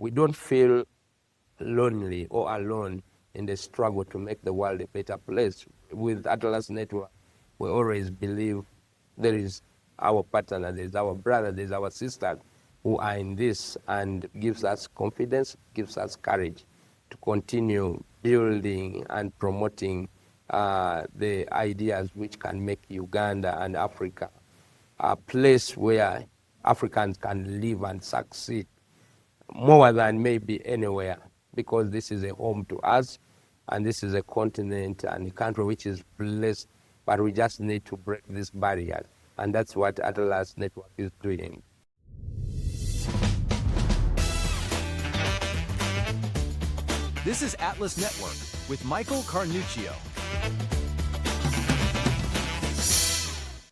we don't feel lonely or alone in the struggle to make the world a better place. With Atlas Network, we always believe there is our partner, there is our brother, there is our sister who are in this, and gives us confidence, gives us courage to continue building and promoting the ideas which can make Uganda and Africa a place where Africans can live and succeed more than maybe anywhere, because this is a home to us, and this is a continent and a country which is blessed, but we just need to break these barriers, and that's what Atlas Network is doing. This is Atlas Network with Michael Carnuccio.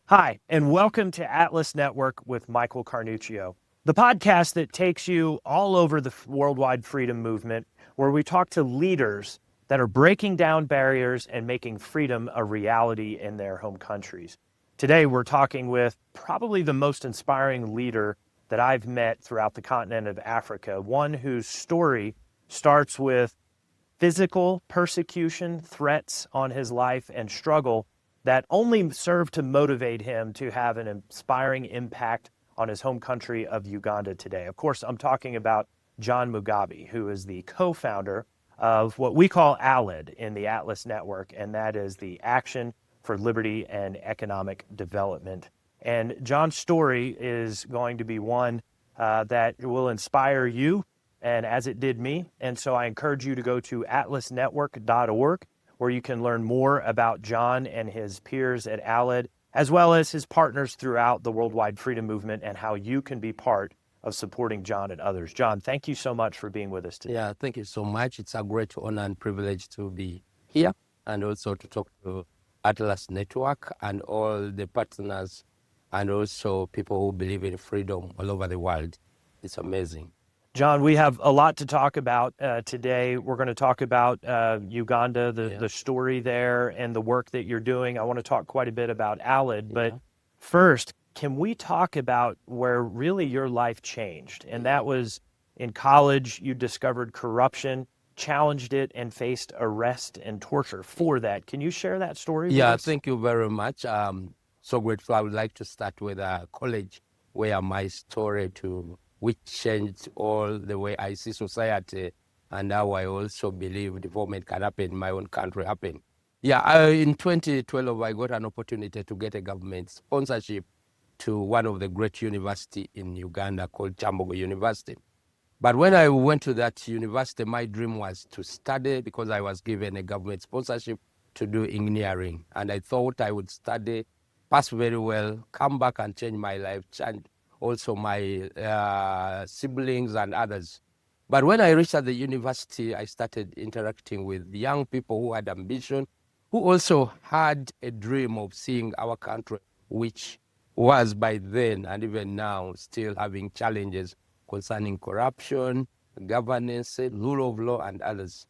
Hi, and welcome to Atlas Network with Michael Carnuccio, the podcast that takes you all over the worldwide freedom movement, where we talk to leaders that are breaking down barriers and making freedom a reality in their home countries. Today, we're talking with probably the most inspiring leader that I've met throughout the continent of Africa, one whose story starts with physical persecution, threats on his life, and struggle that only served to motivate him to have an inspiring impact on his home country of Uganda today. Of course, I'm talking about John Mugabi, who is the co-founder of what we call ALID in the Atlas Network, and that is the Action for Liberty and Economic Development. And John's story is going to be one that will inspire you, and as it did me. And so I encourage you to go to atlasnetwork.org, where you can learn more about John and his peers at ALID, as well as his partners throughout the worldwide freedom movement, and how you can be part of supporting John and others. John, thank you so much for being with us today. Yeah, thank you so much. It's a great honor and privilege to be here, and also to talk to Atlas Network and all the partners, and also people who believe in freedom all over the world. It's amazing. John, we have a lot to talk about today. We're going to talk about Uganda, the story there, and the work that you're doing. I want to talk quite a bit about ALID, but first, can we talk about where really your life changed? And that was in college. You discovered corruption, challenged it, and faced arrest and torture for that. Can you share that story with us? Thank you very much. So grateful. I would like to start with college, where my story which changed all the way I see society, and how I also believe development can happen in my own country happen. In 2012, I got an opportunity to get a government sponsorship to one of the great universities in Uganda called Kyambogo University. But when I went to that university, my dream was to study, because I was given a government sponsorship to do engineering. And I thought I would study, pass very well, come back and change my life, change also my siblings and others. But when I reached at the university, I started interacting with young people who had ambition, who also had a dream of seeing our country, which was by then and even now still having challenges concerning corruption, governance, rule of law, and others.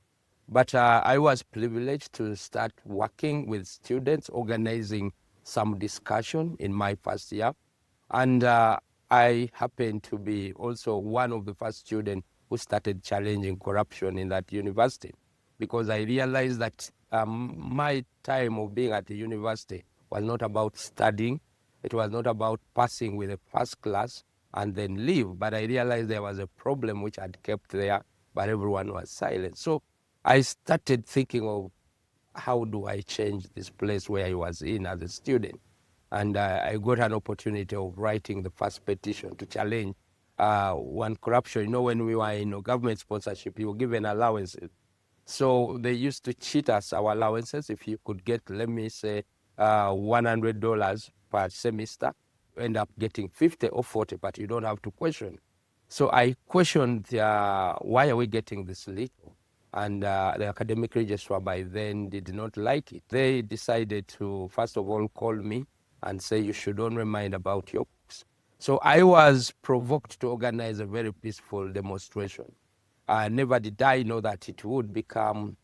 But I was privileged to start working with students, organizing some discussion in my first year. And I happened to be also one of the first students who started challenging corruption in that university, because I realized that my time of being at the university was not about studying. It was not about passing with a first class and then leave. But I realized there was a problem which had kept there, but everyone was silent. So I started thinking of, how do I change this place where I was in as a student? And I got an opportunity of writing the first petition to challenge one corruption. You know, when we were in government sponsorship, you were given allowances. So they used to cheat us our allowances. If you could get, let me say, $100 per semester, you end up getting 50 or 40, but you don't have to question. So I questioned, why are we getting this little? And the academic registrar by then did not like it. They decided to, first of all, call me and say, you should only mind about your books. So I was provoked to organize a very peaceful demonstration. Never did I know that it would become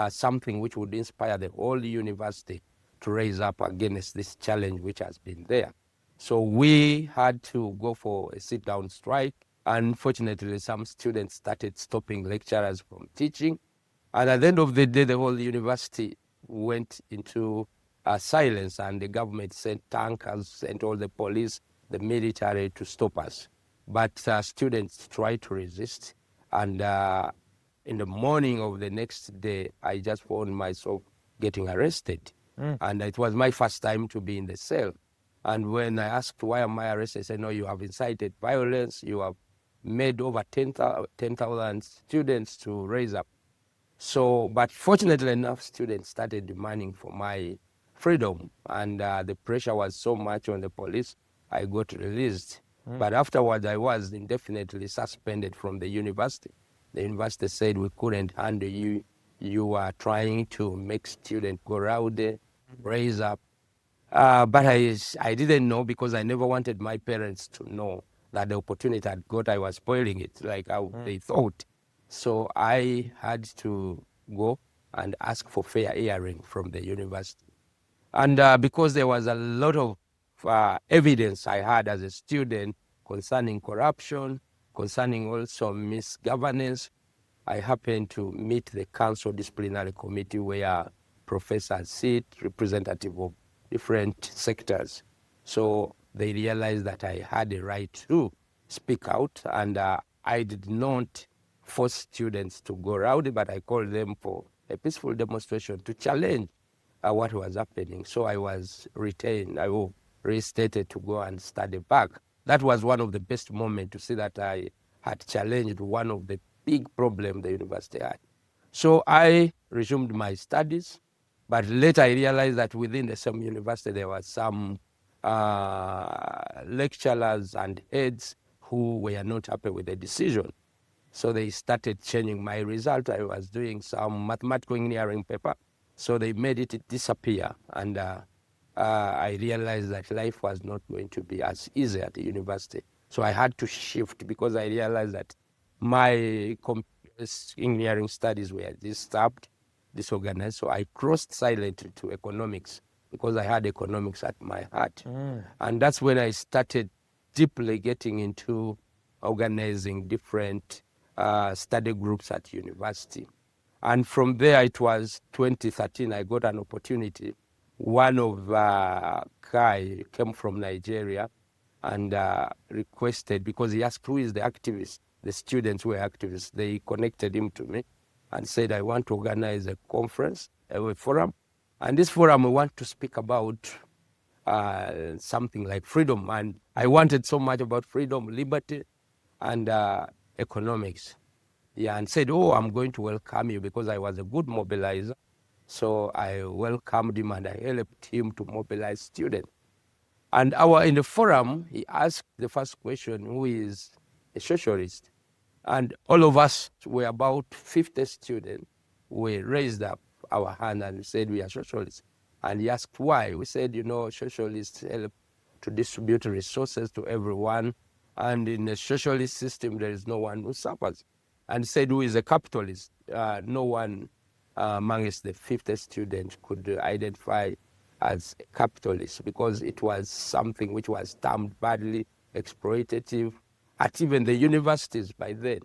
something which would inspire the whole university to raise up against this challenge which has been there. So we had to go for a sit-down strike. Unfortunately, some students started stopping lecturers from teaching. And at the end of the day, the whole university went into silence, and the government sent tankers, sent all the police, the military to stop us. But students tried to resist. And in the morning of the next day, I just found myself getting arrested. And it was my first time to be in the cell. And when I asked why am I arrested, they said, no, you have incited violence. You have made over 10,000 students to raise up. So, but fortunately enough, students started demanding for my freedom, and the pressure was so much on the police, I got released. But afterwards, I was indefinitely suspended from the university. The university said we couldn't handle you. You are trying to make students go rowdy, raise up. But I didn't know, because I never wanted my parents to know that the opportunity I got, I was spoiling it like how they thought. So I had to go and ask for fair hearing from the university. And because there was a lot of evidence I had as a student concerning corruption, concerning also misgovernance, I happened to meet the council disciplinary committee where professors sit, representative of different sectors. So they realized that I had a right to speak out, and I did not force students to go rowdy, but I called them for a peaceful demonstration to challenge what was happening. So I was retained, I was reinstated to go and study back. That was one of the best moments to see that I had challenged one of the big problems the university had. So I resumed my studies, but later I realized that within the same university there were some lecturers and heads who were not happy with the decision. So they started changing my result. I was doing some mathematical engineering paper, so they made it disappear. And I realized that life was not going to be as easy at the university. So I had to shift, because I realized that my engineering studies were disturbed, disorganized. So I crossed silently to economics, because I had economics at my heart. And that's when I started deeply getting into organizing different study groups at university. And from there, it was 2013, I got an opportunity. One of Kai came from Nigeria and requested, because he asked who is the activist. The students were activists. They connected him to me and said, I want to organize a conference, a forum. And this forum, we want to speak about something like freedom. And I wanted so much about freedom, liberty, and economics. Yeah, and said, oh, I'm going to welcome you, because I was a good mobilizer. So I welcomed him and I helped him to mobilize students. And in the forum, he asked the first question, who is a socialist? And all of us were about 50 students. We raised up our hand and said we are socialists. And he asked why. We said, socialists help to distribute resources to everyone. And in a socialist system, there is no one who suffers. And said, who is a capitalist? No one amongst the 50 students could identify as a capitalist, because it was something which was termed badly exploitative at even the universities by then.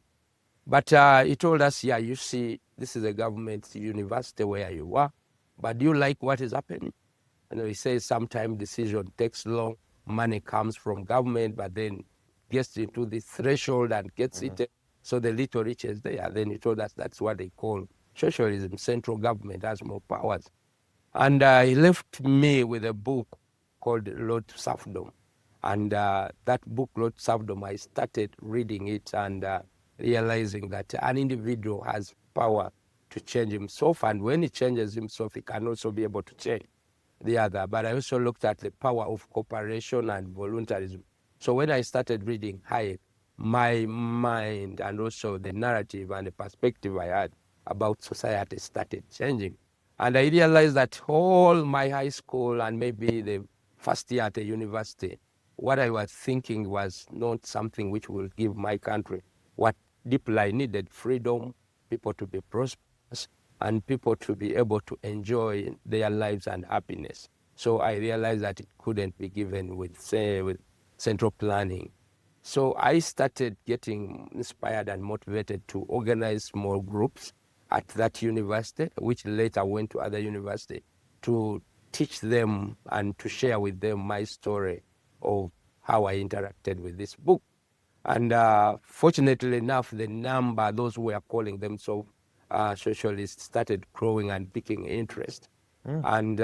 But he told us, yeah, you see, this is a government university where you are, but do you like what is happening? And he says sometimes decision takes long, money comes from government, but then gets into the threshold and gets it, so the little reaches there. Then he told us that's what they call socialism. Central government has more powers. And he left me with a book called Lord Serfdom. And that book, Lord Serfdom, I started reading it and realizing that an individual has power to change himself. And when he changes himself, he can also be able to change the other. But I also looked at the power of cooperation and voluntarism. So when I started reading Hayek, my mind and also the narrative and the perspective I had about society started changing. And I realized that all my high school and maybe the first year at the university, what I was thinking was not something which will give my country what deeply I needed: freedom, people to be prosperous, and people to be able to enjoy their lives and happiness. So I realized that it couldn't be given with, say, with central planning. So I started getting inspired and motivated to organize small groups at that university, which later went to other universities, to teach them and to share with them my story of how I interacted with this book. And fortunately enough, the number, those who were calling themselves socialists, started growing and picking interest. And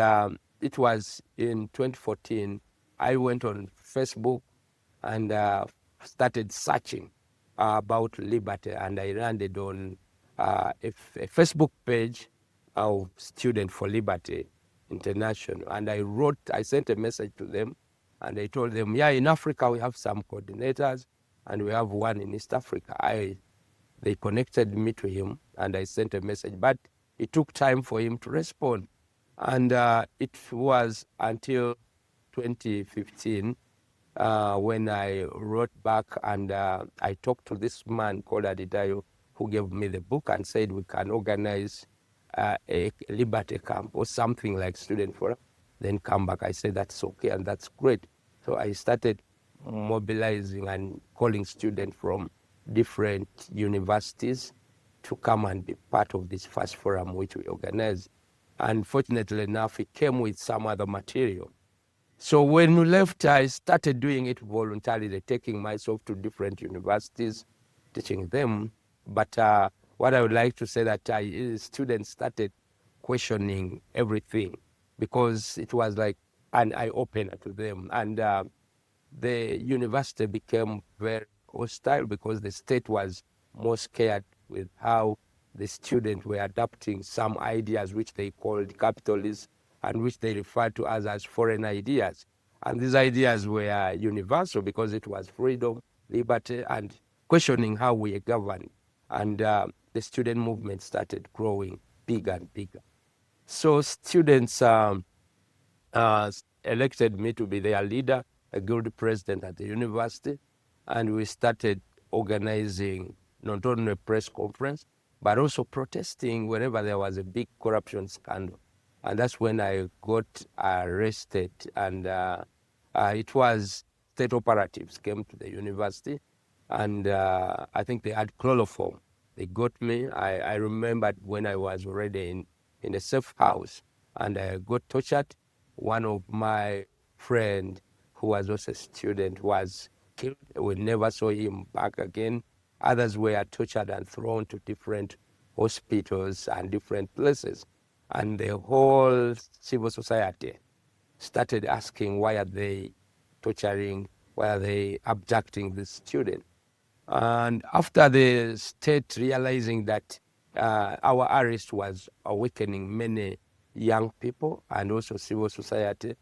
it was in 2014, I went on Facebook and started searching about liberty, and I landed on a Facebook page of Student for Liberty International. And I sent a message to them, and I told them, yeah, in Africa we have some coordinators, and we have one in East Africa. They connected me to him, and I sent a message, but it took time for him to respond. And it was until 2015 when I wrote back, and I talked to this man called Adidayo, who gave me the book and said we can organize a liberty camp or something like Student Forum, then come back. I said that's okay, and that's great. So I started mobilizing and calling students from different universities to come and be part of this first forum which we organized. And fortunately enough, it came with some other material. So when we left, I started doing it voluntarily, taking myself to different universities, teaching them. But what I would like to say that students started questioning everything, because it was like an eye-opener to them. And the university became very hostile because the state was more scared with how the students were adopting some ideas which they called capitalism and which they referred to as foreign ideas. And these ideas were universal because it was freedom, liberty, and questioning how we are governed. And the student movement started growing bigger and bigger. So students elected me to be their leader, a good president at the university, and we started organizing not only a press conference, but also protesting whenever there was a big corruption scandal. And that's when I got arrested, and it was state operatives came to the university, and I think they had chloroform. They got me. I remembered when I was already in a safe house, and I got tortured. One of my friend, who was also a student, was killed. We never saw him back again. Others were tortured and thrown to different hospitals and different places. And the whole civil society started asking, why are they torturing, why are they abducting the student? And after the state realizing that our arrest was awakening many young people and also civil society,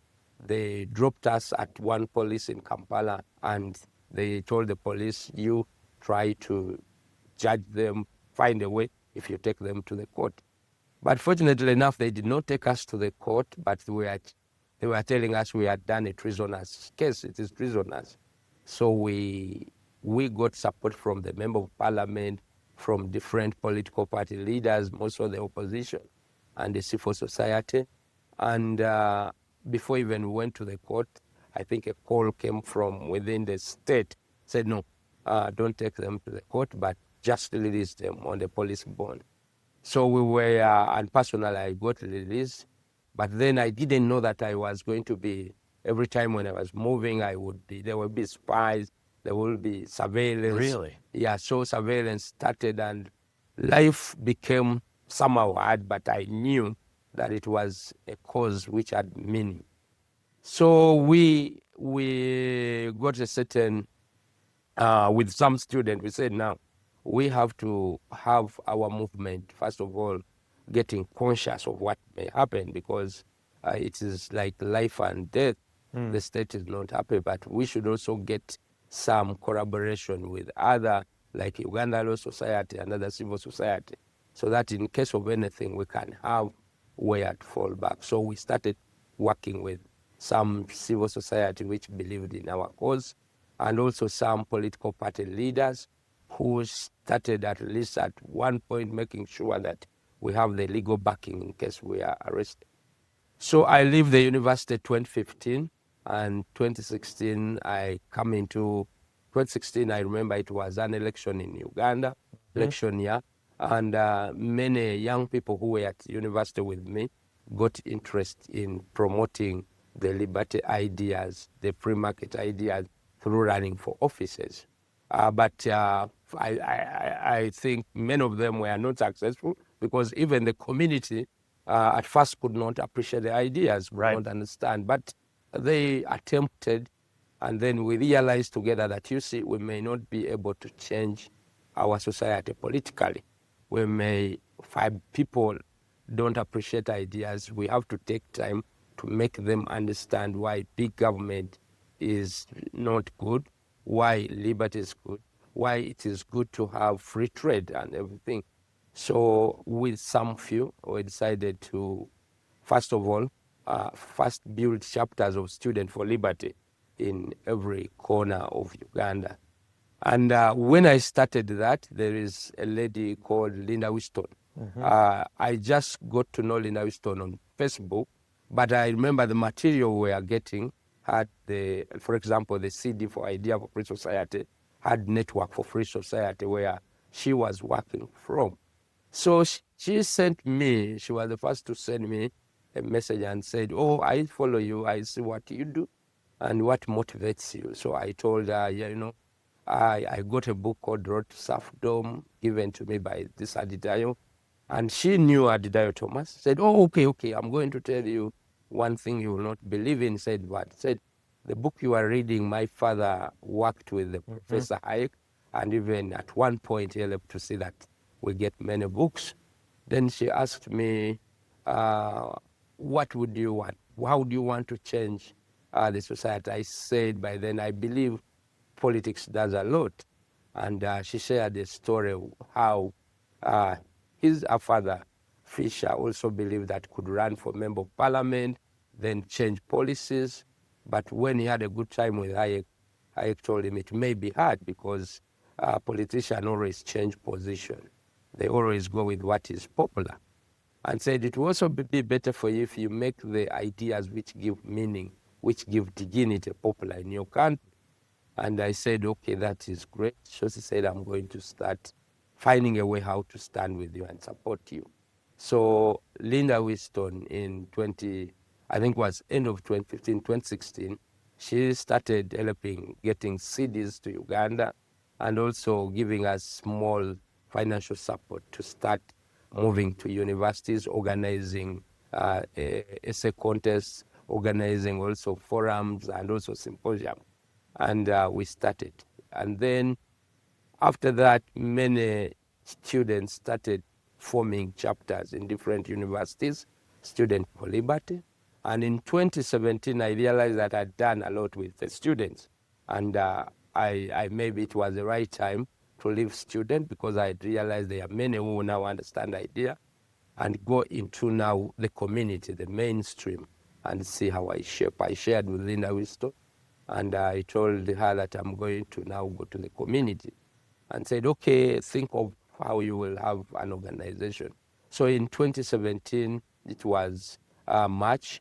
they dropped us at one police in Kampala, and they told the police, you try to judge them, find a way if you take them to the court. But fortunately enough, they did not take us to the court, but they were telling us we had done a treasonous case. It is treasonous. So we got support from the member of parliament, from different political party leaders, most of the opposition, and the civil society. And before even we went to the court, I think a call came from within the state, said, no, don't take them to the court, but just release them on the police bond. So we were, and personally, I got released, but then I didn't know that I was going to be, every time when I was moving, there would be spies, there would be surveillance. Really? Yeah, so surveillance started, and life became somehow hard, but I knew that it was a cause which had meaning. So we got a certain, with some students, we said, now, we have to have our movement, first of all, getting conscious of what may happen, because it is like life and death. The state is not happy, but we should also get some collaboration with other, like Uganda Law Society and other civil society, so that in case of anything, we can have where to fall back. So we started working with some civil society which believed in our cause, and also some political party leaders who started at least at one point making sure that we have the legal backing in case we are arrested. So I left the university 2015, and 2016 I come into 2016, I remember it was an election in Uganda, election year, and many young people who were at university with me got interest in promoting the liberty ideas, the free market ideas through running for offices. But I think many of them were not successful because even the community at first could not appreciate the ideas, could not understand. But they attempted, and then we realized together that, you see, we may not be able to change our society politically. We may find people don't appreciate ideas. We have to take time to make them understand why big government is not good, why liberty is good, why it is good to have free trade and everything. So with some few, we decided to, first of all, first build chapters of Student for Liberty in every corner of Uganda. And when I started that, there is a lady called Linda Winston. I just got to know Linda Winston on Facebook, but I remember the material we were getting had for example, the CD for Idea for Free Society had Network for Free Society where she was working from. So she sent me, she was the first to send me a message and said, oh, I follow you, I see what you do and what motivates you. So I told her, yeah, you know, I got a book called Road to Serfdom given to me by this Adidayo. And she knew Adidayo Thomas, said, oh, okay, I'm going to tell you one thing you will not believe in. Said what? Said, the book you are reading, my father worked with the Professor Hayek, and even at one point he helped to see that we get many books. Then she asked me, what would you want? How do you want to change the society? I said, by then, I believe politics does a lot. And she shared a story of how her father, Fisher, also believed that could run for member of parliament, then change policies. But when he had a good time with Hayek, Hayek told him it may be hard because politicians always change position. They always go with what is popular. And said it will also be better for you if you make the ideas which give meaning, which give dignity popular in your country. And I said, okay, that is great. So she said, I'm going to start finding a way how to stand with you and support you. So Linda Winston in I think it was end of 2015, 2016, she started helping getting CDs to Uganda and also giving us small financial support to start moving to universities, organizing essay contests, organizing also forums and also symposium. And we started. And then after that, many students started forming chapters in different universities, Student for Liberty. And in 2017, I realized that I'd done a lot with the students. And I maybe it was the right time to leave student because I realized there are many who now understand the idea and go into now the community, the mainstream, and see how I shape. I shared with Linda Winston, and I told her that I'm going to now go to the community and said, okay, think of how you will have an organization. So in 2017, it was March,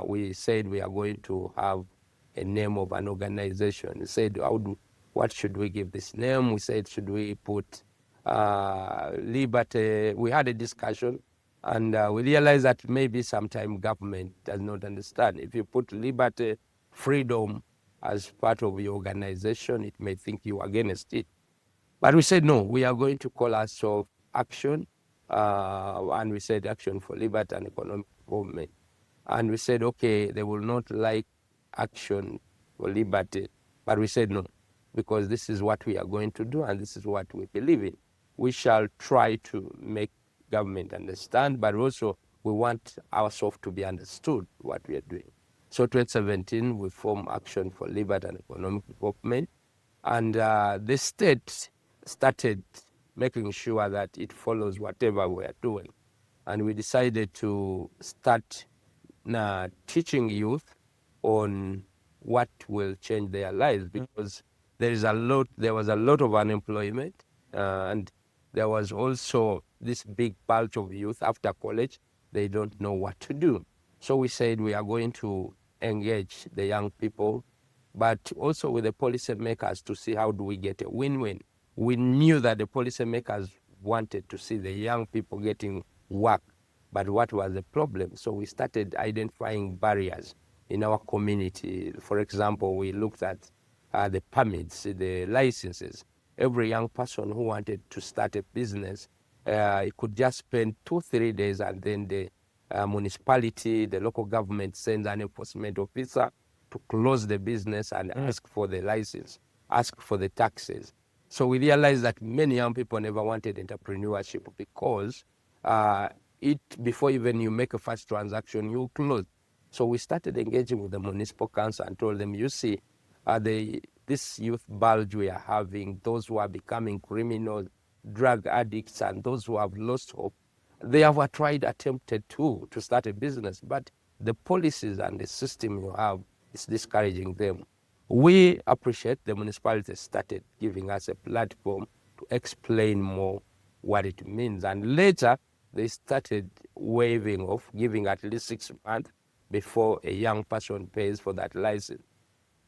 we said we are going to have a name of an organization. We said, what should we give this name? We said, should we put Liberty? We had a discussion, and we realized that maybe sometimes government does not understand. If you put Liberty, freedom as part of your organization, it may think you are against it. But we said, no, we are going to call ourselves Action, and we said Action for Liberty and Economic Development. And we said, okay, they will not like Action for Liberty, but we said no, because this is what we are going to do and this is what we believe in. We shall try to make government understand, but also we want ourselves to be understood what we are doing. So 2017, we formed Action for Liberty and Economic Development, and the state started making sure that it follows whatever we are doing. And we decided to start teaching youth on what will change their lives, because there was a lot of unemployment, and there was also this big bulge of youth after college. They don't know what to do. So we said we are going to engage the young people, but also with the policymakers to see how do we get a win-win. We knew that the policymakers wanted to see the young people getting work, but what was the problem? So we started identifying barriers in our community. For example, we looked at the permits, the licenses. Every young person who wanted to start a business, he could just spend 2-3 days, and then the municipality, the local government sends an enforcement officer to close the business and ask for the license, ask for the taxes. So we realized that many young people never wanted entrepreneurship because before even you make a first transaction, you close. So we started engaging with the municipal council and told them, you see, this youth bulge we are having, those who are becoming criminals, drug addicts, and those who have lost hope, they have attempted to start a business, but the policies and the system you have is discouraging them. We appreciate the municipality started giving us a platform to explain more what it means. And later, they started waiving off, giving at least 6 months before a young person pays for that license.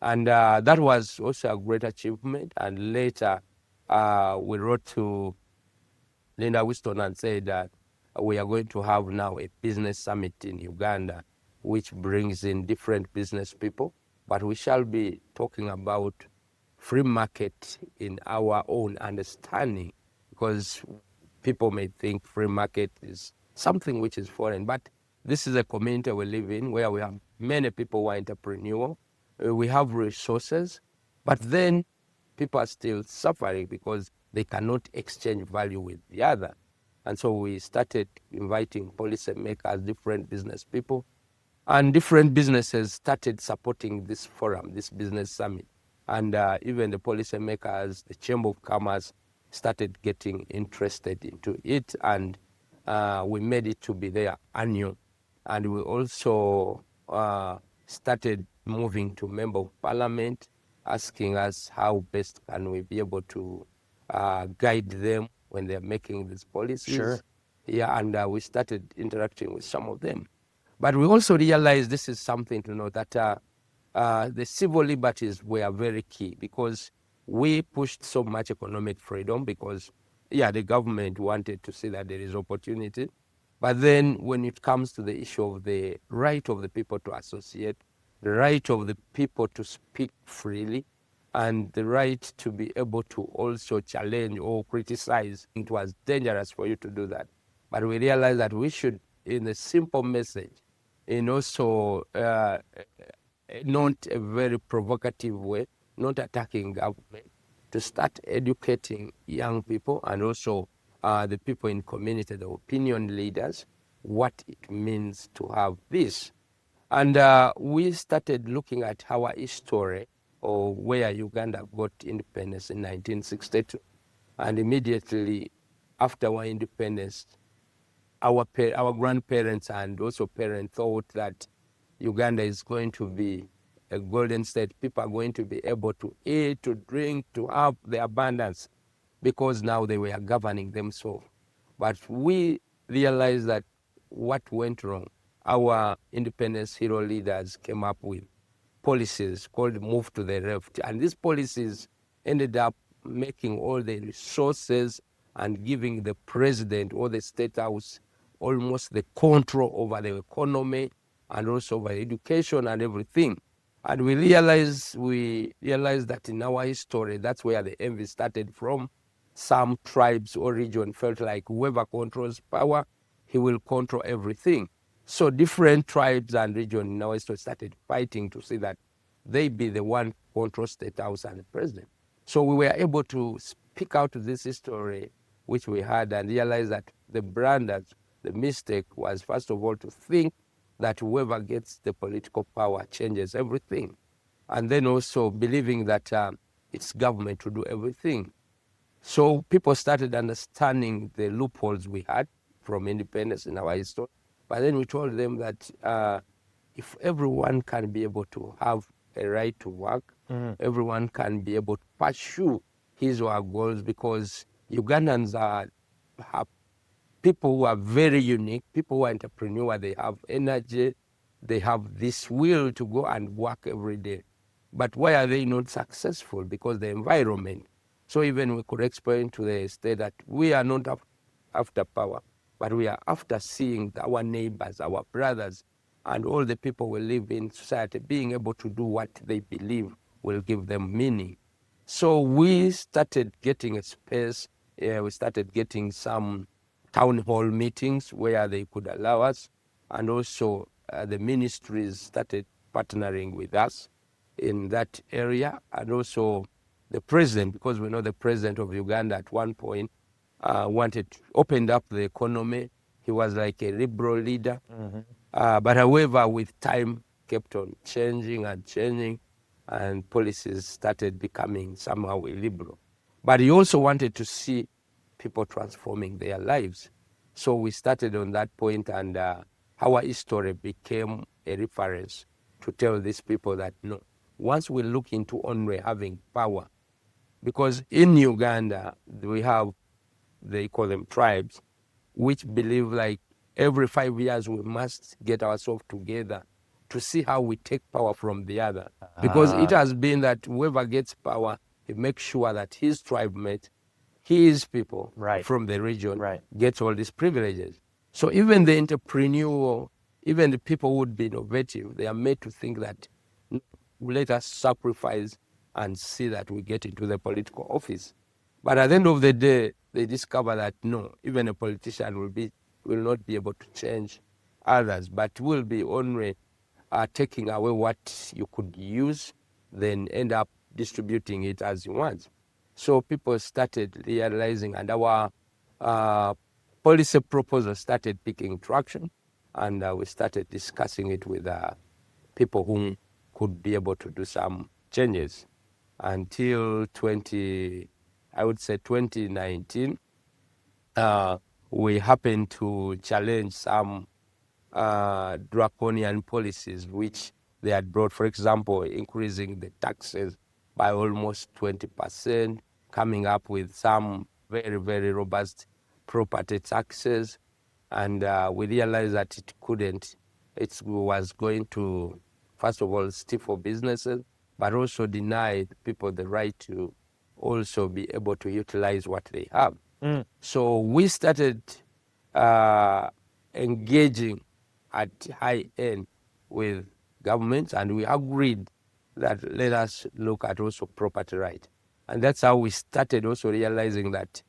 And that was also a great achievement. And later, we wrote to Linda Winston and said that we are going to have now a business summit in Uganda, which brings in different business people. But we shall be talking about free market in our own understanding, because people may think free market is something which is foreign. But this is a community we live in where we have many people who are entrepreneurial. We have resources, but then people are still suffering because they cannot exchange value with the other. And so we started inviting policymakers, different business people, and different businesses started supporting this forum, this business summit. And even the policymakers, the Chamber of Commerce started getting interested into it, and we made it to be their annual. And we also started moving to Member of Parliament, asking us how best can we be able to guide them when they're making these policies. Sure. Yeah, and we started interacting with some of them. But we also realized, this is something to know, that the civil liberties were very key, because we pushed so much economic freedom because, yeah, the government wanted to see that there is opportunity. But then when it comes to the issue of the right of the people to associate, the right of the people to speak freely, and the right to be able to also challenge or criticize, it was dangerous for you to do that. But we realized that we should, in a simple message, in also not a very provocative way, not attacking government, to start educating young people and also the people in community, the opinion leaders, what it means to have this. And we started looking at our history, or where Uganda got independence in 1962. And immediately after our independence, our grandparents and also parents thought that Uganda is going to be a golden state. People are going to be able to eat, to drink, to have the abundance, because now they were governing themselves. But we realized that what went wrong, our independence hero leaders came up with policies called Move to the Left. And these policies ended up making all the resources and giving the president or the state house almost the control over the economy and also over education and everything. And we realized that in our history, that's where the envy started from. Some tribes or region felt like whoever controls power, he will control everything. So different tribes and regions in our history started fighting to see that they be the one control state house and the president. So we were able to speak out to this history which we had and realize that the blunders, the mistake was, first of all, to think that whoever gets the political power changes everything. And then also believing that it's government to do everything. So people started understanding the loopholes we had from independence in our history. But then we told them that if everyone can be able to have a right to work, everyone can be able to pursue his or her goals, because Ugandans have people who are very unique, people who are entrepreneurs, they have energy, they have this will to go and work every day. But why are they not successful? Because the environment. So even we could explain to the state that we are not after power, but we are after seeing our neighbors, our brothers, and all the people we live in society being able to do what they believe will give them meaning. So we started getting a space. We started getting some town hall meetings where they could allow us, and also the ministries started partnering with us in that area, and also the president, because we know the president of Uganda at one point opened up the economy. He was like a liberal leader. But however, with time, kept on changing and changing, and policies started becoming somehow illiberal. But he also wanted to see people transforming their lives. So we started on that point, and our history became a reference to tell these people that no, once we look into only having power, because in Uganda, we have, they call them tribes, which believe like every 5 years we must get ourselves together to see how we take power from the other. Because it has been that whoever gets power, he makes sure that his tribe mate, his people from the region gets all these privileges. So even the entrepreneur, even the people who would be innovative, they are made to think that let us sacrifice and see that we get into the political office. But at the end of the day, they discover that no, even a politician will not be able to change others, but will be only taking away what you could use, then end up distributing it as you want. So people started realizing, and our policy proposal started picking traction, and we started discussing it with people who could be able to do some changes until 2019. We happened to challenge some draconian policies which they had brought, for example, increasing the taxes by almost 20%, coming up with some very, very robust property taxes. And we realized that it was going to, first of all, stifle businesses, but also deny people the right to also be able to utilize what they have. So we started engaging at high end with governments, and we agreed that let us look at also property right. And that's how we started also realizing that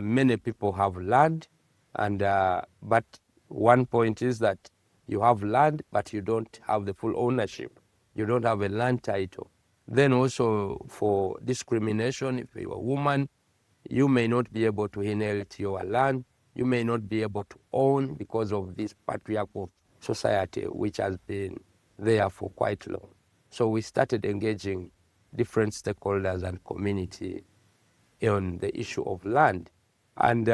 many people have land, and but one point is that you have land, but you don't have the full ownership. You don't have a land title. Then also for discrimination, if you're a woman, you may not be able to inherit your land. You may not be able to own because of this patriarchal society which has been there for quite long. So we started engaging different stakeholders and community on the issue of land. And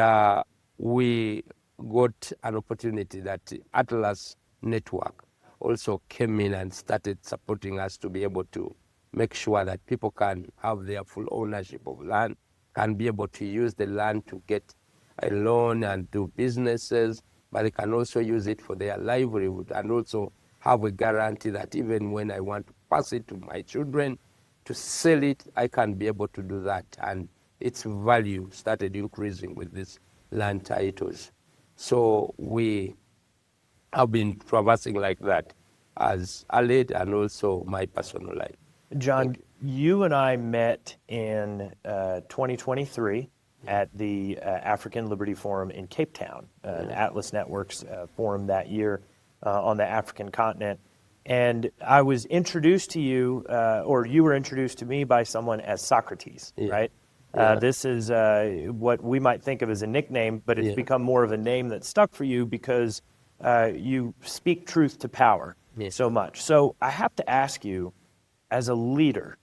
we got an opportunity that Atlas Network also came in and started supporting us to be able to make sure that people can have their full ownership of land, can be able to use the land to get a loan and do businesses, but they can also use it for their livelihood, and also have a guarantee that even when I want to pass it to my children, to sell it, I can be able to do that. And its value started increasing with these land titles. So we have been traversing like that as a lead and also my personal life. John, you and I met in 2023 at the African Liberty Forum in Cape Town, an Atlas Network's forum that year on the African continent. And I was introduced to you, or you were introduced to me by someone as Socrates, right? This is what we might think of as a nickname, but it's become more of a name that stuck for you because you speak truth to power so much. So I have to ask you, as a leader,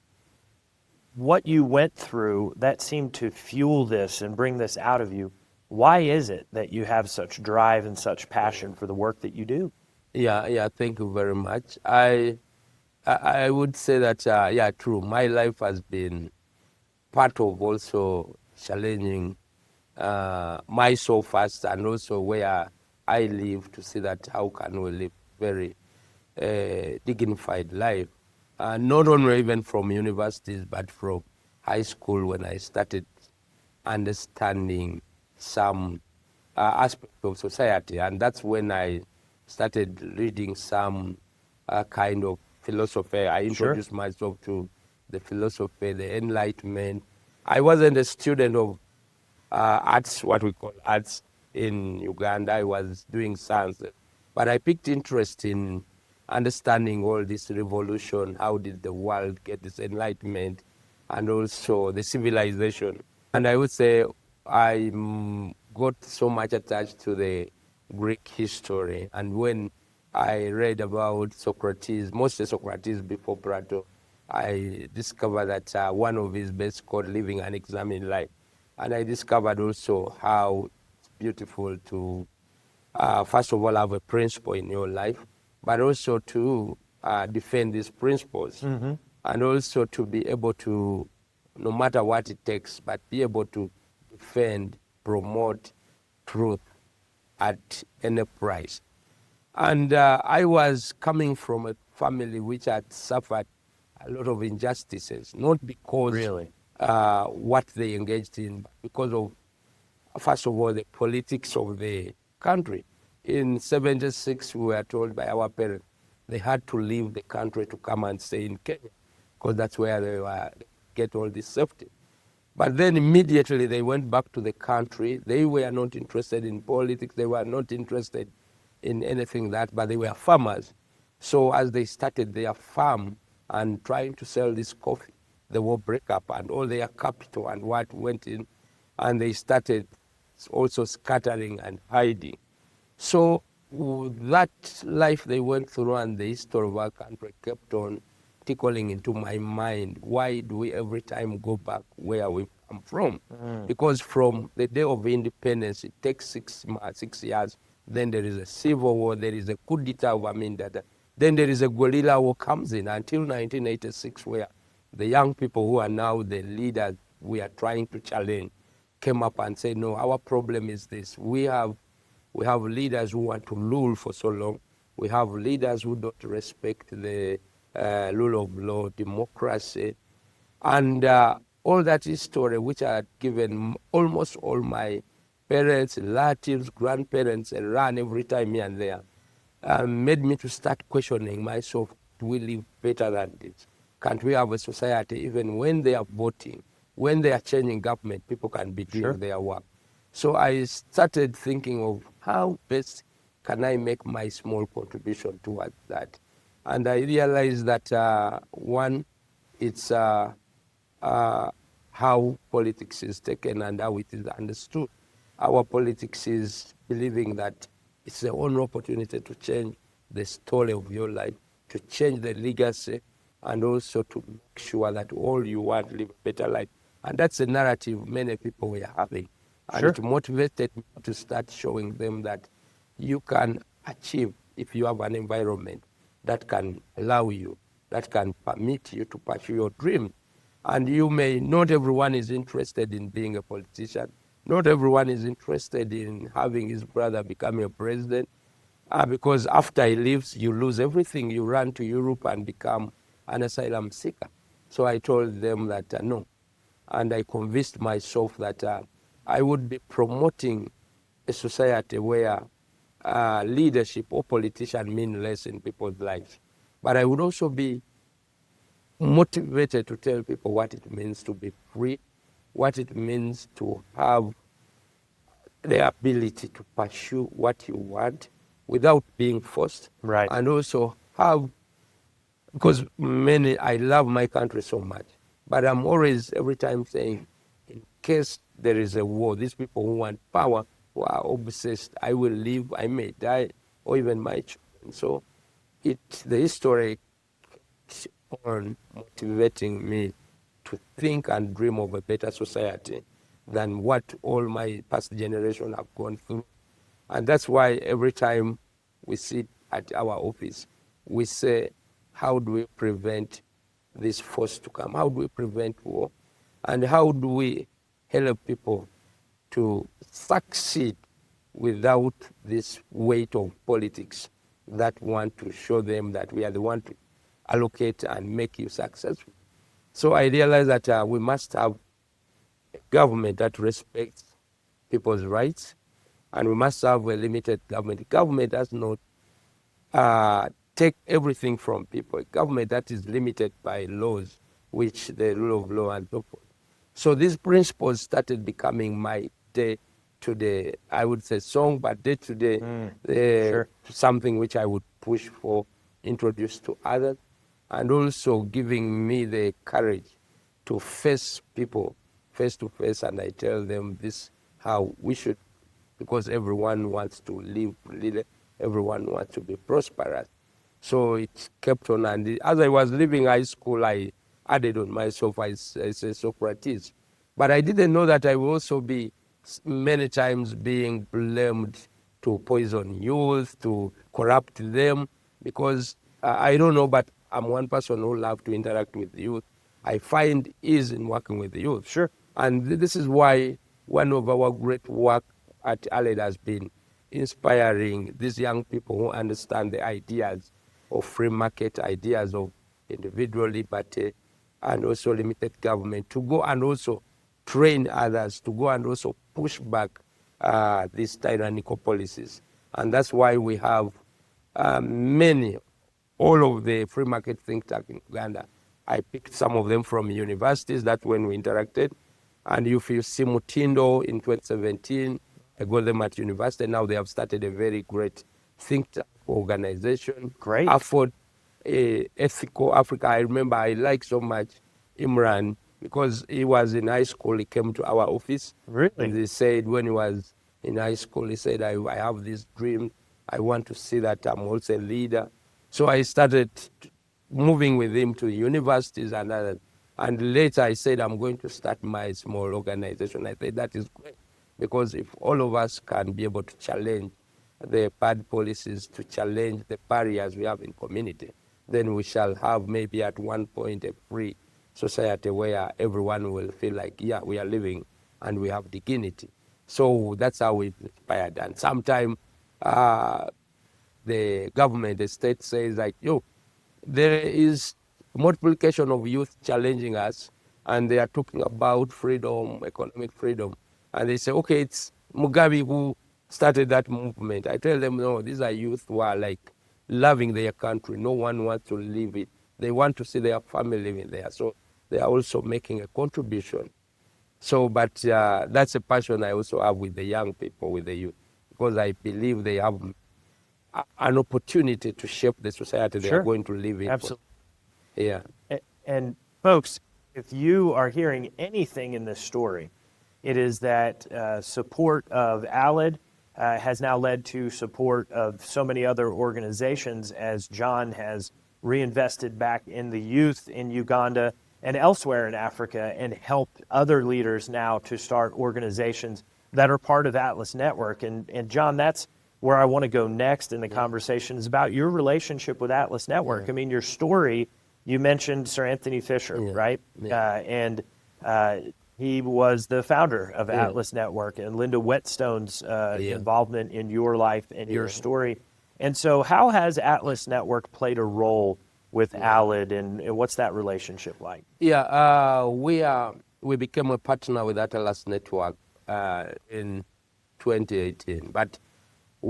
what you went through that seemed to fuel this and bring this out of you. Why is it that you have such drive and such passion for the work that you do? Yeah, thank you very much. I would say that, true, my life has been part of also challenging myself first, and also where I live, to see that how can we live very dignified life. not only even from universities, but from high school when I started understanding some aspect of society. And that's when I started reading some kind of philosophy. I introduced myself to the philosophy, the Enlightenment. I wasn't a student of arts, what we call arts in Uganda. I was doing science. But I picked interest in understanding all this revolution, how did the world get this enlightenment, and also the civilization. And I would say I got so much attached to the Greek history. And when I read about Socrates, mostly Socrates before Plato, I discovered that one of his books called Living an Examined Life. And I discovered also how it's beautiful to, first of all, have a principle in your life, but also to defend these principles. And also to be able to, no matter what it takes, but be able to defend, promote truth at any price. And I was coming from a family which had suffered a lot of injustices, not because what they engaged in, but because of, first of all, the politics of the country. In 76, we were told by our parents they had to leave the country to come and stay in Kenya, because that's where they were get all this safety. But then immediately they went back to the country. They were not interested in politics. They were not interested in anything that, but they were farmers. So as they started their farm and trying to sell this coffee, the war break up and all their capital and what went in, and they started also scattering and hiding. So that life they went through and the history of our country kept on tickling into my mind. Why do we every time go back where we come from? Because from the day of independence, it takes 6 years. Then there is a civil war. There is a coup d'etat of Amin Dada. Then there is a guerrilla war comes in until 1986, where the young people who are now the leaders we are trying to challenge came up and said, no, our problem is this. We have leaders who want to rule for so long. We have leaders who don't respect the rule of law, democracy, and all that history which I had given almost all my parents, relatives, grandparents, and run every time here and there, made me to start questioning myself, do we live better than this? Can't we have a society, even when they are voting, when they are changing government, people can be doing their work? So I started thinking of how best can I make my small contribution towards that. And I realized that one, it's how politics is taken and how it is understood. Our politics is believing that it's the only opportunity to change the story of your life, to change the legacy, and also to make sure that all you want live a better life. And that's the narrative many people were having. And it motivated me to start showing them that you can achieve if you have an environment that can allow you, that can permit you to pursue your dream. And you may, not everyone is interested in being a politician. Not everyone is interested in having his brother become a president, because after he leaves, you lose everything. You run to Europe and become an asylum seeker. So I told them that no. And I convinced myself that I would be promoting a society where leadership or politician mean less in people's lives. But I would also be motivated to tell people what it means to be free, what it means to have the ability to pursue what you want without being forced. Right. And also have, because I love my country so much, but I'm always, every time saying, in case there is a war, these people who want power, who are obsessed, I will live, I may die, or even my children. So the history keeps on motivating me to think and dream of a better society than what all my past generation have gone through. And that's why every time we sit at our office, we say, how do we prevent this force to come? How do we prevent war? And how do we help people to succeed without this weight of politics that want to show them that we are the one allocate and make you successful. So I realized that we must have a government that respects people's rights, and we must have a limited government. A government does not take everything from people. A government that is limited by laws, which the rule of law and so forth. So these principles started becoming my day-to-day, I would say song, but day-to-day, Sure. something which I would push for, introduce to others, and also giving me the courage to face people face to face, and I tell them this how we should, because everyone wants to live freely, everyone wants to be prosperous. So it kept on, and as I was leaving high school, I added on myself as a Socrates. But I didn't know that I would also be many times being blamed to poison youth, to corrupt them, because I don't know, but I'm one person who loves to interact with youth. I find ease in working with the youth. Sure. And this is why one of our great work at ALED has been inspiring these young people who understand the ideas of free market, ideas of individual liberty, and also limited government, to go and also train others, to go and also push back these tyrannical policies. And that's why we have many, all of the free market think tanks in Uganda. I picked some of them from universities. That's when we interacted. And if you see Mutindo in 2017, I got them at university. Now they have started a very great think tank organization. Great. Afford Ethical Africa. I remember I like so much Imran because he was in high school. He came to our office. Really? And he said when he was in high school, he said, I have this dream. I want to see that I'm also a leader. So I started moving with him to universities and others. And later I said, I'm going to start my small organization. I said, that is great. Because if all of us can be able to challenge the bad policies, to challenge the barriers we have in community, then we shall have maybe at one point a free society where everyone will feel like, yeah, we are living and we have dignity. So that's how we inspired. And sometimes the government, the state says like, yo, there is multiplication of youth challenging us, and they are talking about freedom, economic freedom. And they say, okay, it's Mugabi who started that movement. I tell them, no, these are youth who are like loving their country. No one wants to leave it. They want to see their family living there. So they are also making a contribution. So, but that's a passion I also have with the young people, with the youth, because I believe they have an opportunity to shape the society they Sure. are going to live in. Absolutely. Yeah. And folks, if you are hearing anything in this story, it is that support of ALED has now led to support of so many other organizations, as John has reinvested back in the youth in Uganda and elsewhere in Africa, and helped other leaders now to start organizations that are part of Atlas Network. And John, that's where I want to go next in the conversation, is about your relationship with Atlas Network. I mean, your story, you mentioned Sir Anthony Fisher, right? And he was the founder of Atlas Network, and Linda Whetstone's involvement in your life and your story. And so how has Atlas Network played a role with ALED, and what's that relationship like? Yeah, we became a partner with Atlas Network in 2018. But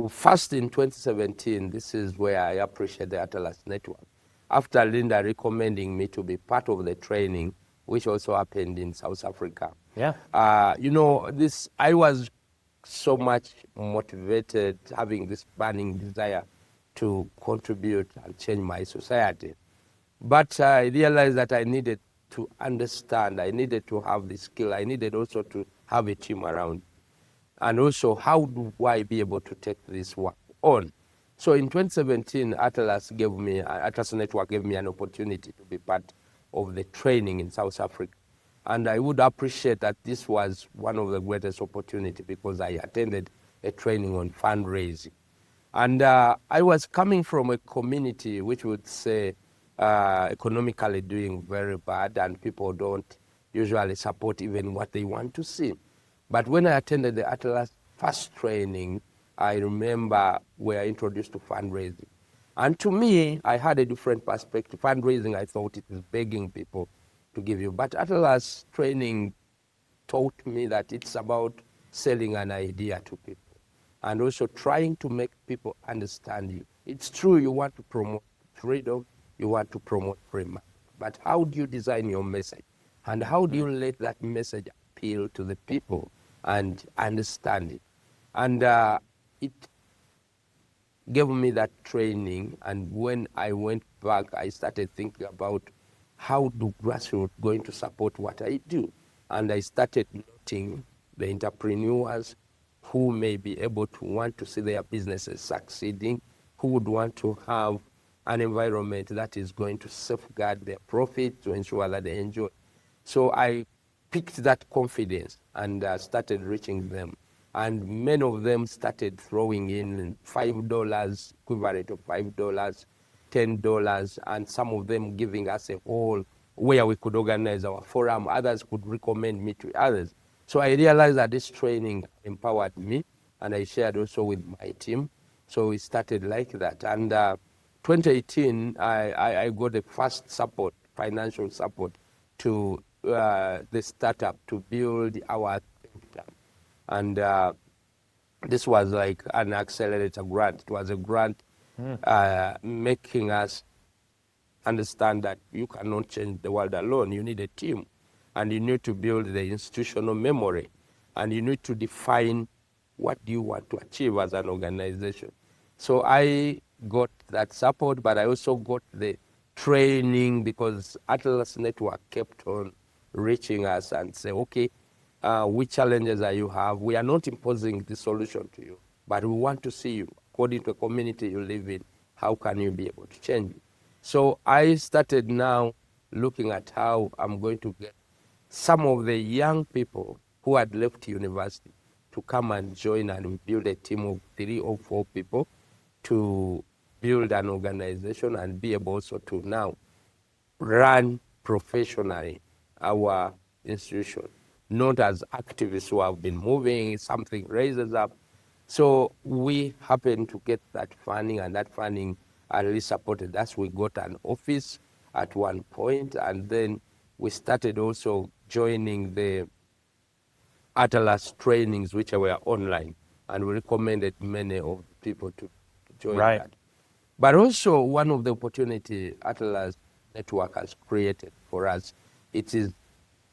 first in 2017, this is where I appreciate the Atlas Network. After Linda recommending me to be part of the training, which also happened in South Africa. Yeah. You know, I was so much motivated, having this burning desire to contribute and change my society. But I realized that I needed to understand, I needed to have the skill, I needed also to have a team around. And also, how do I be able to take this work on? So in 2017, Atlas Network gave me an opportunity to be part of the training in South Africa. And I would appreciate that this was one of the greatest opportunities, because I attended a training on fundraising. And I was coming from a community which would say economically doing very bad, and people don't usually support even what they want to see. But when I attended the Atlas first training, I remember we were introduced to fundraising. And to me, I had a different perspective. Fundraising, I thought it is begging people to give you. But Atlas training taught me that it's about selling an idea to people and also trying to make people understand you. It's true you want to promote freedom, you want to promote free market, but how do you design your message? And how do you let that message appeal to the people and understand it? And it gave me that training, and when I went back, I started thinking about how do grassroots going to support what I do? And I started noting the entrepreneurs who may be able to want to see their businesses succeeding, who would want to have an environment that is going to safeguard their profit to ensure that they enjoy. So I picked that confidence and started reaching them. And many of them started throwing in $5, equivalent of $5, $10, and some of them giving us a hall where we could organize our forum. Others could recommend me to others. So I realized that this training empowered me, and I shared also with my team. So we started like that. And 2018, I got the first support, financial support, to the startup to build our think tank. And this was like an accelerator grant. It was a grant making us understand that you cannot change the world alone. You need a team, and you need to build the institutional memory, and you need to define what do you want to achieve as an organization. So I got that support, but I also got the training because Atlas Network kept on reaching us and say, okay, which challenges are you have? We are not imposing the solution to you, but we want to see you, according to the community you live in, how can you be able to change it? So I started now looking at how I'm going to get some of the young people who had left university to come and join, and we build a team of 3 or 4 people to build an organization and be able also to now run professionally our institution, not as activists who have been moving, something raises up. So we happened to get that funding, and that funding really supported us. We got an office at one point, and then we started also joining the Atlas trainings, which were online, and we recommended many of the people to join that. But also one of the opportunity Atlas Network has created for us, it is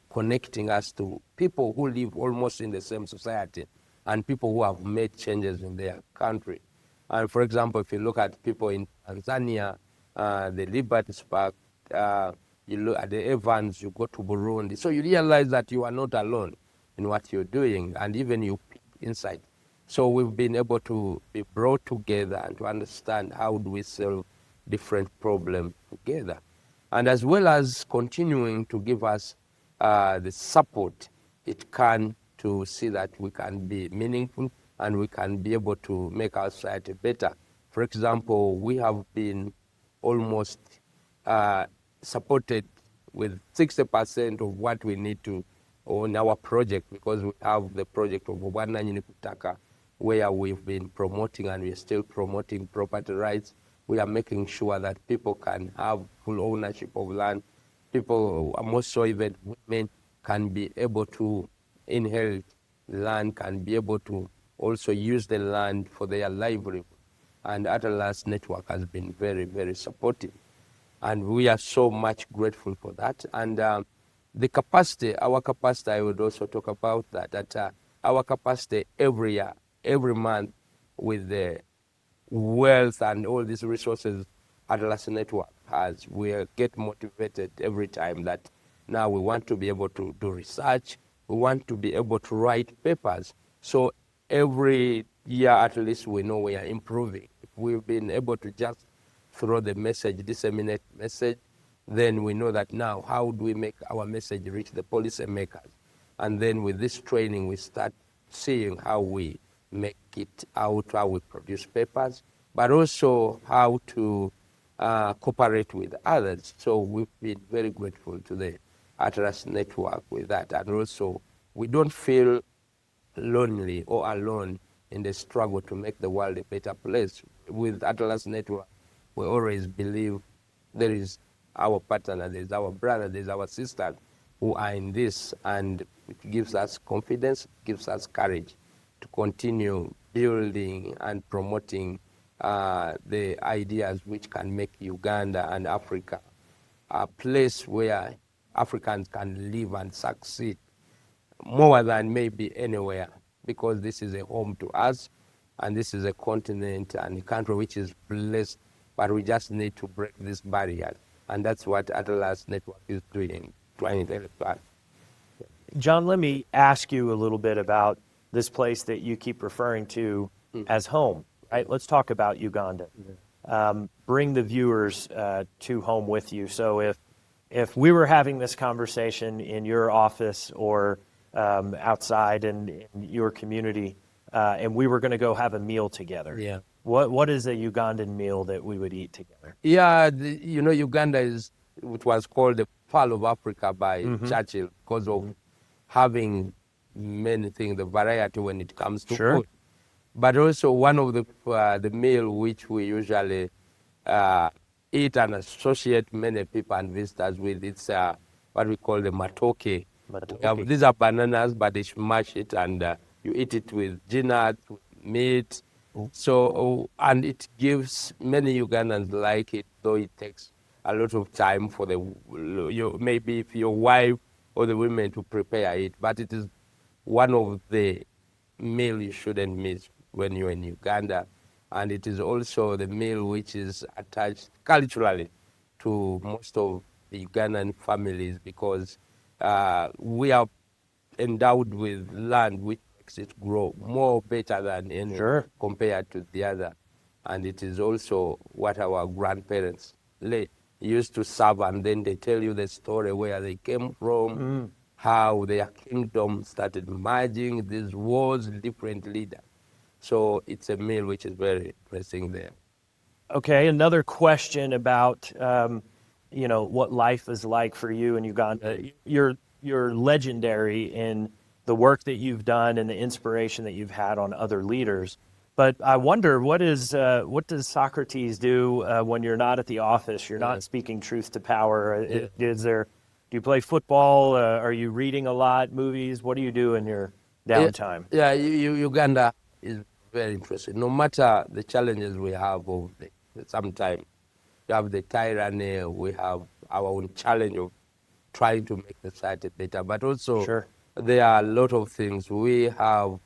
connecting us to people who live almost in the same society and people who have made changes in their country. And for example, if you look at people in Tanzania, the Liberty Spark, you look at the Evans, you go to Burundi. So you realize that you are not alone in what you're doing, and even you peep inside. So we've been able to be brought together and to understand how do we solve different problems together. And as well as continuing to give us the support it can to see that we can be meaningful and we can be able to make our society better. For example, we have been almost supported with 60% of what we need to on our project, because we have the project of Uganda and Africa, where we've been promoting, and we're still promoting property rights. We are making sure that people can have full ownership of land. People, more so even women, can be able to inherit land, can be able to also use the land for their livelihood. And Atlas Network has been very, very supportive. And we are so much grateful for that. And the capacity, our capacity, I would also talk about that our capacity every year, every month, with the wealth and all these resources Atlas Network has, we get motivated every time that now we want to be able to do research, we want to be able to write papers. So every year at least we know we are improving. If we've been able to just throw the message, disseminate message, then we know that now how do we make our message reach the policy makers? And then with this training, we start seeing how we make it out, how we produce papers, but also how to cooperate with others. So we've been very grateful to the Atlas Network with that. And also, we don't feel lonely or alone in the struggle to make the world a better place. With Atlas Network, we always believe there is our partner, there is our brother, there is our sister who are in this, and it gives us confidence, gives us courage to continue building and promoting the ideas which can make Uganda and Africa a place where Africans can live and succeed more than maybe anywhere, because this is a home to us, and this is a continent and a country which is blessed, but we just need to break this barrier. And that's what Atlas Network is doing, trying to help us. John, let me ask you a little bit about this place that you keep referring to as home, right? Let's talk about Uganda. Bring the viewers to home with you. So if we were having this conversation in your office or outside in your community, and we were going to go have a meal together, what is a Ugandan meal that we would eat together? Yeah, Uganda is what was called the Pearl of Africa by Churchill because of having many things, the variety when it comes to food. But also one of the meal which we usually eat and associate many people and visitors with, it's what we call the matoke. These are bananas, but they smash it and you eat it with peanuts, with meat. So, and it gives, many Ugandans like it, though it takes a lot of time for maybe if your wife or the women to prepare it, but it is one of the meal you shouldn't miss when you're in Uganda. And it is also the meal which is attached culturally to most of the Ugandan families, because we are endowed with land which makes it grow more better than any compared to the other. And it is also what our grandparents used to serve, and then they tell you the story where they came from, how their kingdom started merging, these wars, different leaders. So it's a meal which is very interesting there. Okay, another question about what life is like for you in Uganda. You're legendary in the work that you've done and the inspiration that you've had on other leaders. But I wonder, what does Socrates do when you're not at the office? You're not speaking truth to power. Do you play football? Are you reading a lot? Movies? What do you do in your downtime? Uganda is very interesting. No matter the challenges we have sometimes you have the tyranny, we have our own challenge of trying to make the society better. But also there are a lot of things. We have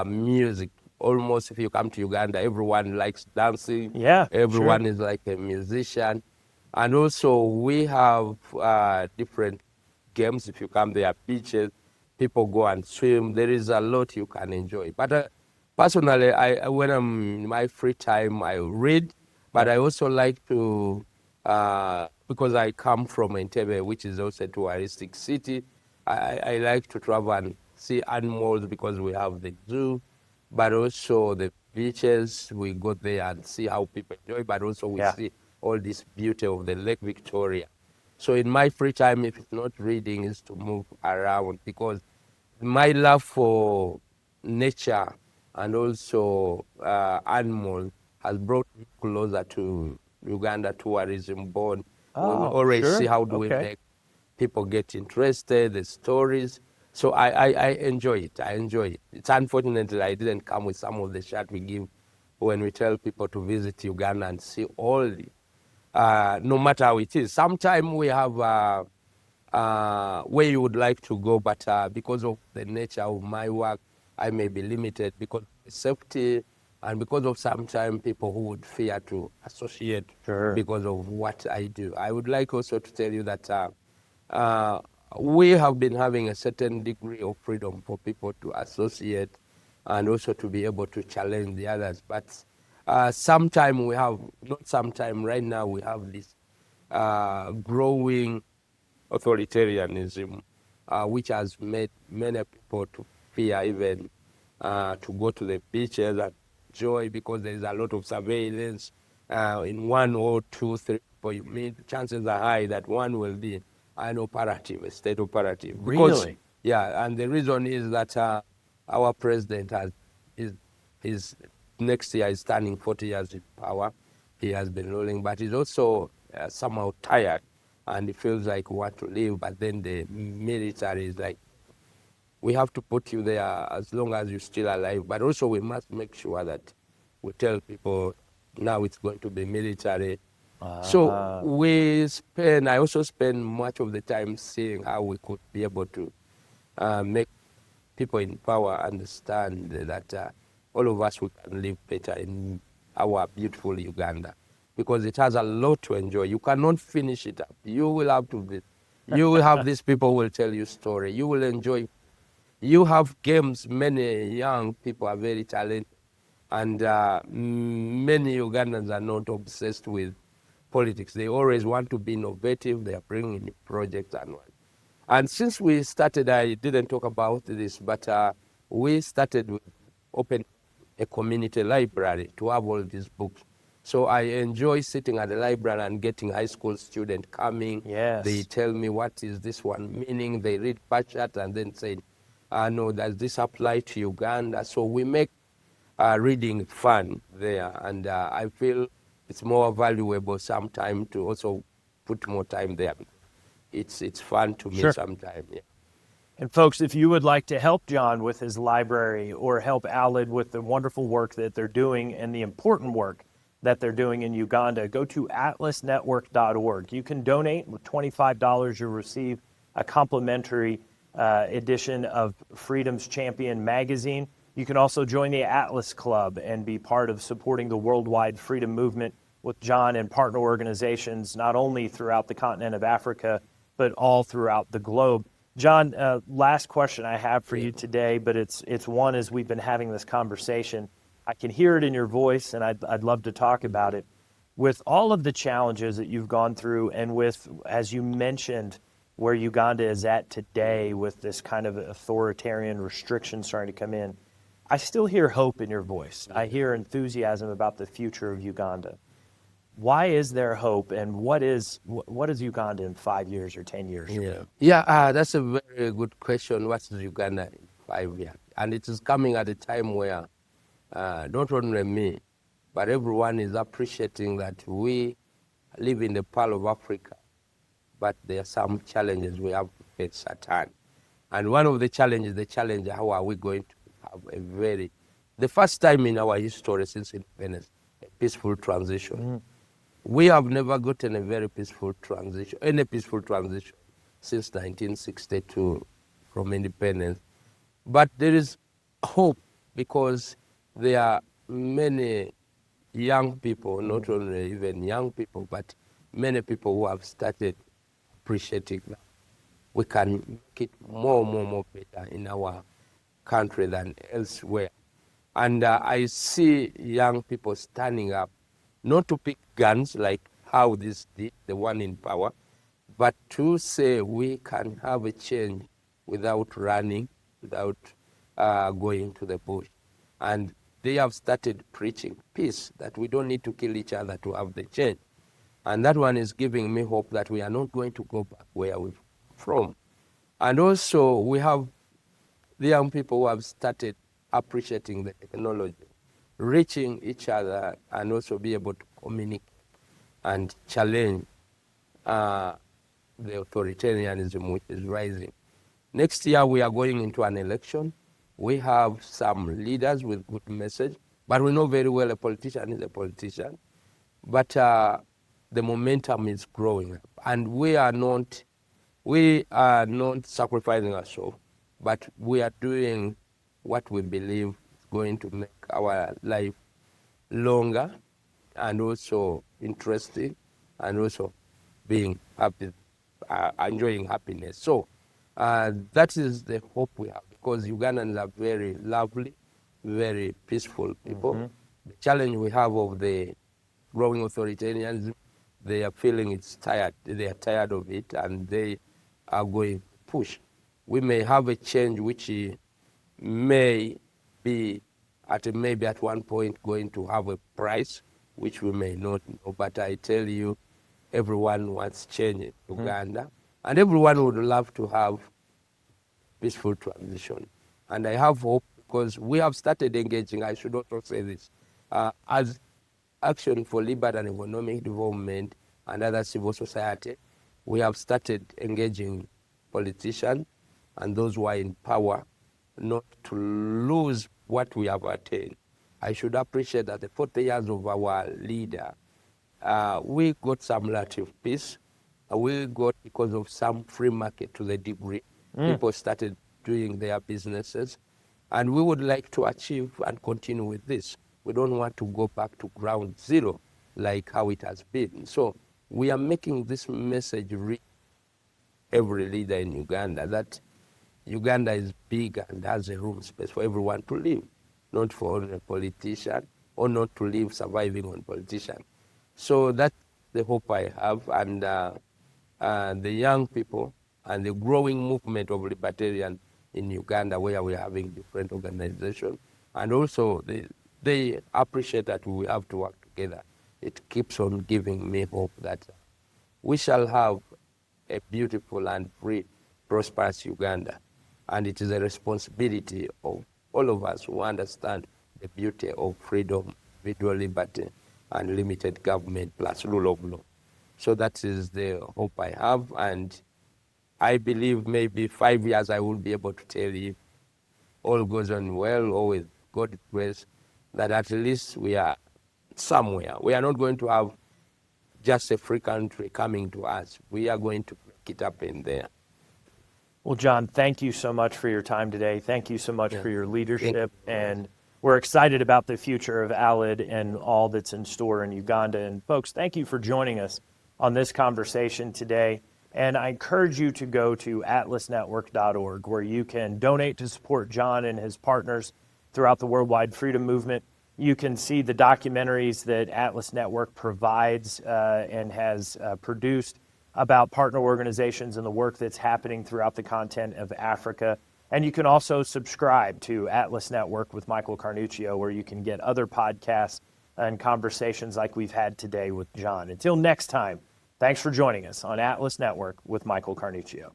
music. Almost if you come to Uganda, everyone likes dancing. Everyone is like a musician. And also we have different games. If you come there, beaches, people go and swim. There is a lot you can enjoy. But personally, when I'm in my free time, I read. But I also like to, because I come from Entebbe, which is also a touristic city, I like to travel and see animals because we have the zoo, but also the beaches. We go there and see how people enjoy, but also we see all this beauty of the Lake Victoria. So in my free time, if it's not reading, is to move around, because my love for nature and also animals has brought me closer to Uganda Tourism Board. We always see how do we make people get interested, the stories. So I enjoy it. I enjoy it. It's unfortunate that I didn't come with some of the shots we give when we tell people to visit Uganda and see all the, no matter how it is. Sometimes we have where you would like to go, but because of the nature of my work, I may be limited because of safety and because of sometimes people who would fear to associate because of what I do. I would like also to tell you that we have been having a certain degree of freedom for people to associate and also to be able to challenge the others. But sometime we have, not sometime, right now we have this growing authoritarianism, which has made many people to fear even to go to the beaches and enjoy, because there is a lot of surveillance. In 1 or 2, 3 people you meet, chances are high that one will be an operative, a state operative. Because, really? Yeah, and the reason is that our president his next year is turning 40 years in power. he has been ruling, but he's also somehow tired, and he feels like he wants to leave, but then the military is like, we have to put you there as long as you're still alive, but also we must make sure that we tell people now it's going to be military. So I also spend much of the time seeing how we could be able to make people in power understand that all of us, we can live better in our beautiful Uganda, because it has a lot to enjoy. You cannot finish it up. You will have to be, you will have these people who will tell you story. You will enjoy. You have games. Many young people are very talented, and many Ugandans are not obsessed with politics. They always want to be innovative. They are bringing new projects and what. And since we started, I didn't talk about this, but we started with open a community library to have all these books. So I enjoy sitting at the library and getting high school students coming. Yes. They tell me, what is this one meaning? They read Pachat and then say, no, does this apply to Uganda? So we make reading fun there, and I feel it's more valuable sometime to also put more time there. It's fun to me sometimes. Yeah. And folks, if you would like to help John with his library or help Alid with the wonderful work that they're doing and the important work that they're doing in Uganda, go to atlasnetwork.org. You can donate. With $25, you'll receive a complimentary edition of Freedom's Champion magazine. You can also join the Atlas Club and be part of supporting the worldwide freedom movement with John and partner organizations, not only throughout the continent of Africa, but all throughout the globe. John, last question I have for you today, but it's one as we've been having this conversation. I can hear it in your voice, and I'd love to talk about it. With all of the challenges that you've gone through, and with, as you mentioned, where Uganda is at today with this kind of authoritarian restriction starting to come in, I still hear hope in your voice. I hear enthusiasm about the future of Uganda. Why is there hope, and what is Uganda in 5 years or 10 years? That's a very good question. What is Uganda in 5 years? And it is coming at a time where not only me, but everyone is appreciating that we live in the Pearl of Africa, but there are some challenges we have to face at hand. And one of the challenges, how are we going to have the first time in our history since independence, a peaceful transition. Mm. We have never gotten any peaceful transition since 1962 from independence. But there is hope, because there are many young people, not only even young people, but many people who have started appreciating that we can make it more better in our country than elsewhere. And I see young people standing up, not to pick guns like how this did, the one in power, but to say we can have a change without running, without going to the bush. And they have started preaching peace, that we don't need to kill each other to have the change. And that one is giving me hope that we are not going to go back where we're from. And also we have the young people who have started appreciating the technology, reaching each other, and also be able to communicate and challenge the authoritarianism which is rising. Next year we are going into an election. We have some leaders with good message, but we know very well a politician is a politician. But the momentum is growing, and we are not sacrificing ourselves, but we are doing what we believe is going to make our life longer and also interesting, and also being happy, enjoying happiness. So that is the hope we have, because Ugandans are very lovely, very peaceful people. Mm-hmm. The challenge we have of the growing authoritarianism, they are feeling it's tired. They are tired of it, and they are going to push. We may have a change which may be maybe at one point going to have a price which we may not know. But I tell you, everyone wants change in Uganda, and everyone would love to have peaceful transition. And I have hope, because we have started engaging. I should also say this, as Action for Liberty and Economic Development and other civil society, we have started engaging politicians and those who are in power not to lose what we have attained. I should appreciate that the 40 years of our leader, we got some relative peace. We got, because of some free market to the degree, people started doing their businesses. And we would like to achieve and continue with this. We don't want to go back to ground zero like how it has been. So we are making this message reach every leader in Uganda that Uganda is big and has a room space for everyone to live, not for a politician or not to live surviving on politician. So that's the hope I have, and the young people and the growing movement of libertarian in Uganda, where we are having different organizations, and also they appreciate that we have to work together. It keeps on giving me hope that we shall have a beautiful and free, prosperous Uganda. And it is a responsibility of all of us who understand the beauty of freedom, individual liberty, and limited government plus rule of law. So that is the hope I have, and I believe maybe 5 years I will be able to tell you if all goes on well, or with God's grace, that at least we are somewhere. We are not going to have just a free country coming to us. We are going to make it happen there. Well, John, thank you so much for your time today. Thank you so much for your leadership. And we're excited about the future of ALID and all that's in store in Uganda. And folks, thank you for joining us on this conversation today. And I encourage you to go to atlasnetwork.org, where you can donate to support John and his partners throughout the worldwide freedom movement. You can see the documentaries that Atlas Network provides and has produced about partner organizations and the work that's happening throughout the continent of Africa. And you can also subscribe to Atlas Network with Michael Carnuccio, where you can get other podcasts and conversations like we've had today with John. Until next time, thanks for joining us on Atlas Network with Michael Carnuccio.